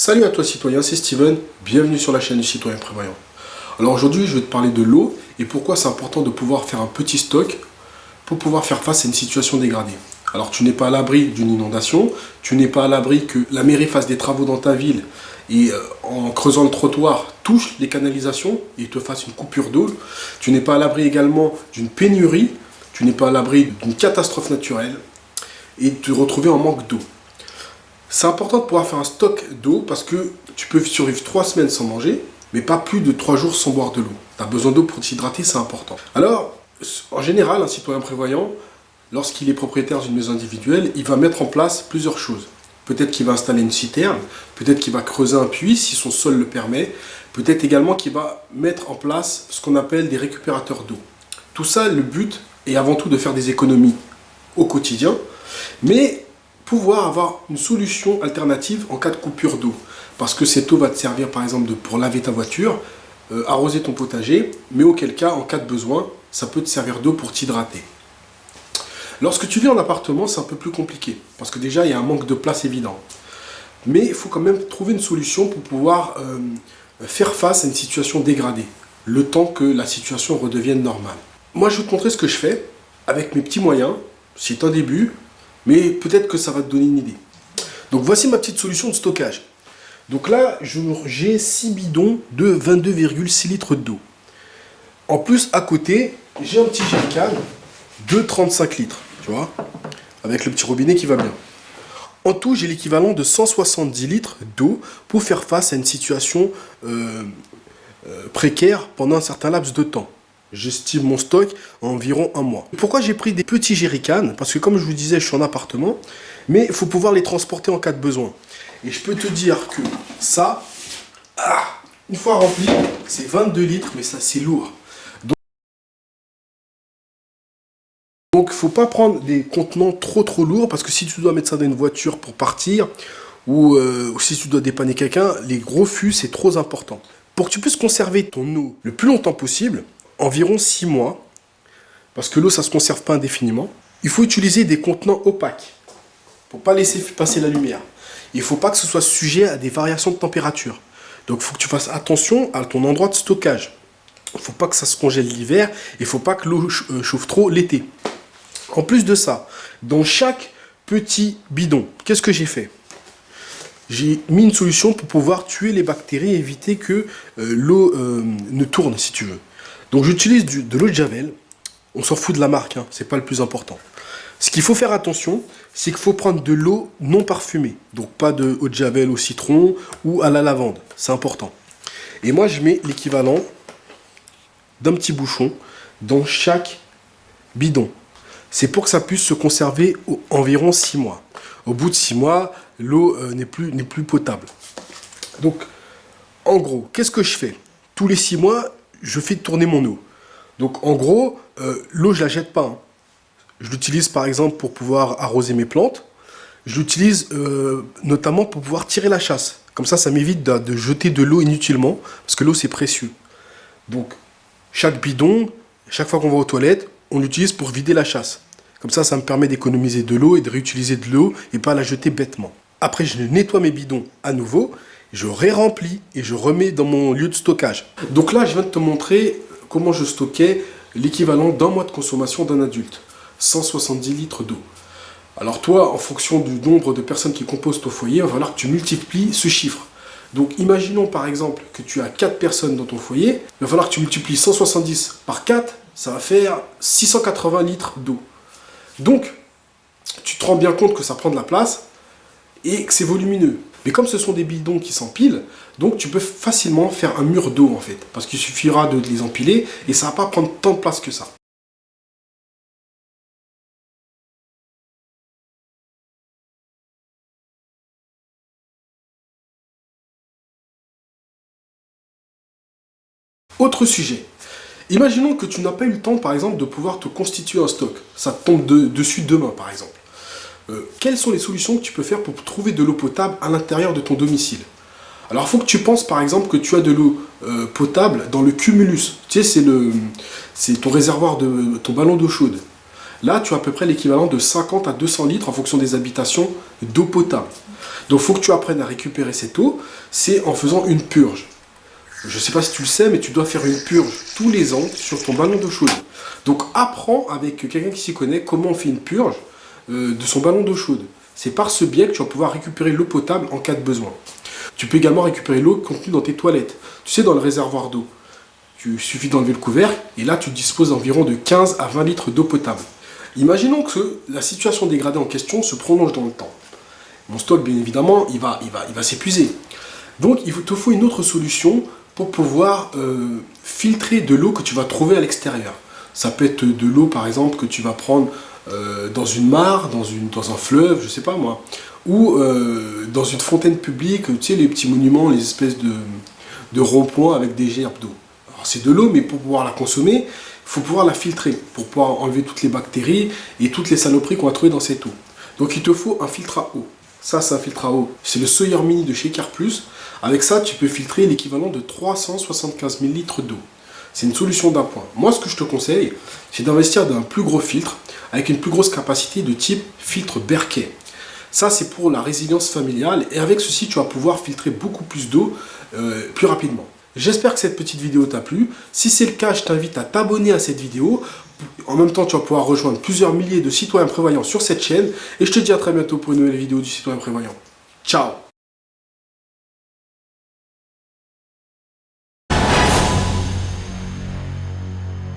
Salut à toi citoyen, c'est Steven, bienvenue sur la chaîne du citoyen prévoyant. Alors aujourd'hui je vais te parler de l'eau et pourquoi c'est important de pouvoir faire un petit stock pour pouvoir faire face à une situation dégradée. Alors tu n'es pas à l'abri d'une inondation, tu n'es pas à l'abri que la mairie fasse des travaux dans ta ville et en creusant le trottoir touche les canalisations et te fasse une coupure d'eau. Tu n'es pas à l'abri également d'une pénurie, tu n'es pas à l'abri d'une catastrophe naturelle et de te retrouver en manque d'eau. C'est important de pouvoir faire un stock d'eau parce que tu peux survivre 3 semaines sans manger, mais pas plus de 3 jours sans boire de l'eau. Tu as besoin d'eau pour t'hydrater, c'est important. Alors, en général, un citoyen prévoyant, lorsqu'il est propriétaire d'une maison individuelle, il va mettre en place plusieurs choses. Peut-être qu'il va installer une citerne, peut-être qu'il va creuser un puits si son sol le permet, peut-être également qu'il va mettre en place ce qu'on appelle des récupérateurs d'eau. Tout ça, le but est avant tout de faire des économies au quotidien, mais pouvoir avoir une solution alternative en cas de coupure d'eau. Parce que cette eau va te servir par exemple pour laver ta voiture, arroser ton potager, mais auquel cas, en cas de besoin, ça peut te servir d'eau pour t'hydrater. Lorsque tu vis en appartement, c'est un peu plus compliqué, parce que déjà, il y a un manque de place évident. Mais il faut quand même trouver une solution pour pouvoir faire face à une situation dégradée, le temps que la situation redevienne normale. Moi, je vais te montrer ce que je fais avec mes petits moyens. C'est un début, mais peut-être que ça va te donner une idée. Donc voici ma petite solution de stockage. Donc là, j'ai 6 bidons de 22,6 litres d'eau. En plus, à côté, j'ai un petit jerrycan de 35 litres, tu vois, avec le petit robinet qui va bien. En tout, j'ai l'équivalent de 170 litres d'eau pour faire face à une situation précaire pendant un certain laps de temps. J'estime mon stock à environ 1 mois. Pourquoi j'ai pris des petits jerrycans? Parce que comme je vous disais, je suis en appartement, mais il faut pouvoir les transporter en cas de besoin. Et je peux te dire que ça, une fois rempli, c'est 22 litres, mais ça c'est lourd. Donc il ne faut pas prendre des contenants trop lourds, parce que si tu dois mettre ça dans une voiture pour partir, ou si tu dois dépanner quelqu'un, les gros fûts c'est trop important. Pour que tu puisses conserver ton eau le plus longtemps possible, environ 6 mois, parce que l'eau, ça ne se conserve pas indéfiniment. Il faut utiliser des contenants opaques pour ne pas laisser passer la lumière. Il ne faut pas que ce soit sujet à des variations de température. Donc, il faut que tu fasses attention à ton endroit de stockage. Il ne faut pas que ça se congèle l'hiver. Il ne faut pas que l'eau chauffe trop l'été. En plus de ça, dans chaque petit bidon, qu'est-ce que j'ai fait? J'ai mis une solution pour pouvoir tuer les bactéries et éviter que l'eau ne tourne, si tu veux. Donc j'utilise de l'eau de Javel, on s'en fout de la marque, hein, c'est pas le plus important. Ce qu'il faut faire attention, c'est qu'il faut prendre de l'eau non parfumée. Donc pas de eau de Javel au citron ou à la lavande, c'est important. Et moi je mets l'équivalent d'un petit bouchon dans chaque bidon. C'est pour que ça puisse se conserver environ 6 mois. Au bout de 6 mois, l'eau n'est plus potable. Donc en gros, qu'est-ce que je fais? Tous les 6 mois, je fais tourner mon eau. Donc en gros, l'eau je la jette pas. Hein. Je l'utilise par exemple pour pouvoir arroser mes plantes. Je l'utilise notamment pour pouvoir tirer la chasse. Comme ça m'évite de jeter de l'eau inutilement, parce que l'eau c'est précieux. Donc chaque bidon, chaque fois qu'on va aux toilettes, on l'utilise pour vider la chasse. Comme ça me permet d'économiser de l'eau et de réutiliser de l'eau et pas la jeter bêtement. Après je nettoie mes bidons à nouveau. Je ré-remplis et je remets dans mon lieu de stockage. Donc là, je viens de te montrer comment je stockais l'équivalent d'un mois de consommation d'un adulte. 170 litres d'eau. Alors toi, en fonction du nombre de personnes qui composent ton foyer, il va falloir que tu multiplies ce chiffre. Donc imaginons par exemple que tu as 4 personnes dans ton foyer. Il va falloir que tu multiplies 170 par 4. Ça va faire 680 litres d'eau. Donc, tu te rends bien compte que ça prend de la place et que c'est volumineux. Mais comme ce sont des bidons qui s'empilent, donc tu peux facilement faire un mur d'eau en fait. Parce qu'il suffira de les empiler et ça ne va pas prendre tant de place que ça. Autre sujet. Imaginons que tu n'as pas eu le temps par exemple de pouvoir te constituer un stock. Ça te tombe dessus demain par exemple. Quelles sont les solutions que tu peux faire pour trouver de l'eau potable à l'intérieur de ton domicile? Alors, il faut que tu penses, par exemple, que tu as de l'eau potable dans le cumulus. Tu sais, c'est ton réservoir de ton ballon d'eau chaude. Là, tu as à peu près l'équivalent de 50 à 200 litres en fonction des habitations d'eau potable. Donc il faut que tu apprennes à récupérer cette eau, c'est en faisant une purge. Je ne sais pas si tu le sais, mais tu dois faire une purge tous les ans sur ton ballon d'eau chaude. Donc apprends avec quelqu'un qui s'y connaît comment on fait une purge de son ballon d'eau chaude. C'est par ce biais que tu vas pouvoir récupérer l'eau potable en cas de besoin. Tu peux également récupérer l'eau contenue dans tes toilettes. Tu sais, dans le réservoir d'eau. Il suffit d'enlever le couvercle et là tu disposes d'environ de 15 à 20 litres d'eau potable. Imaginons que la situation dégradée en question se prolonge dans le temps. Mon stock, bien évidemment, il va s'épuiser. Donc il te faut une autre solution pour pouvoir filtrer de l'eau que tu vas trouver à l'extérieur. Ça peut être de l'eau, par exemple, que tu vas prendre dans une mare, dans un fleuve, je sais pas moi, ou dans une fontaine publique, tu sais, les petits monuments, les espèces de ronds-points avec des gerbes d'eau. Alors c'est de l'eau, mais pour pouvoir la consommer, il faut pouvoir la filtrer, pour pouvoir enlever toutes les bactéries et toutes les saloperies qu'on va trouver dans cette eau. Donc il te faut un filtre à eau. Ça, c'est un filtre à eau. C'est le Sawyer Mini de chez Carplus. Avec ça, tu peux filtrer l'équivalent de 375 000 litres d'eau. C'est une solution d'appoint. Moi, ce que je te conseille, c'est d'investir dans un plus gros filtre avec une plus grosse capacité de type filtre Berkey. Ça, c'est pour la résilience familiale. Et avec ceci, tu vas pouvoir filtrer beaucoup plus d'eau plus rapidement. J'espère que cette petite vidéo t'a plu. Si c'est le cas, je t'invite à t'abonner à cette vidéo. En même temps, tu vas pouvoir rejoindre plusieurs milliers de citoyens prévoyants sur cette chaîne. Et je te dis à très bientôt pour une nouvelle vidéo du Citoyen Prévoyant. Ciao!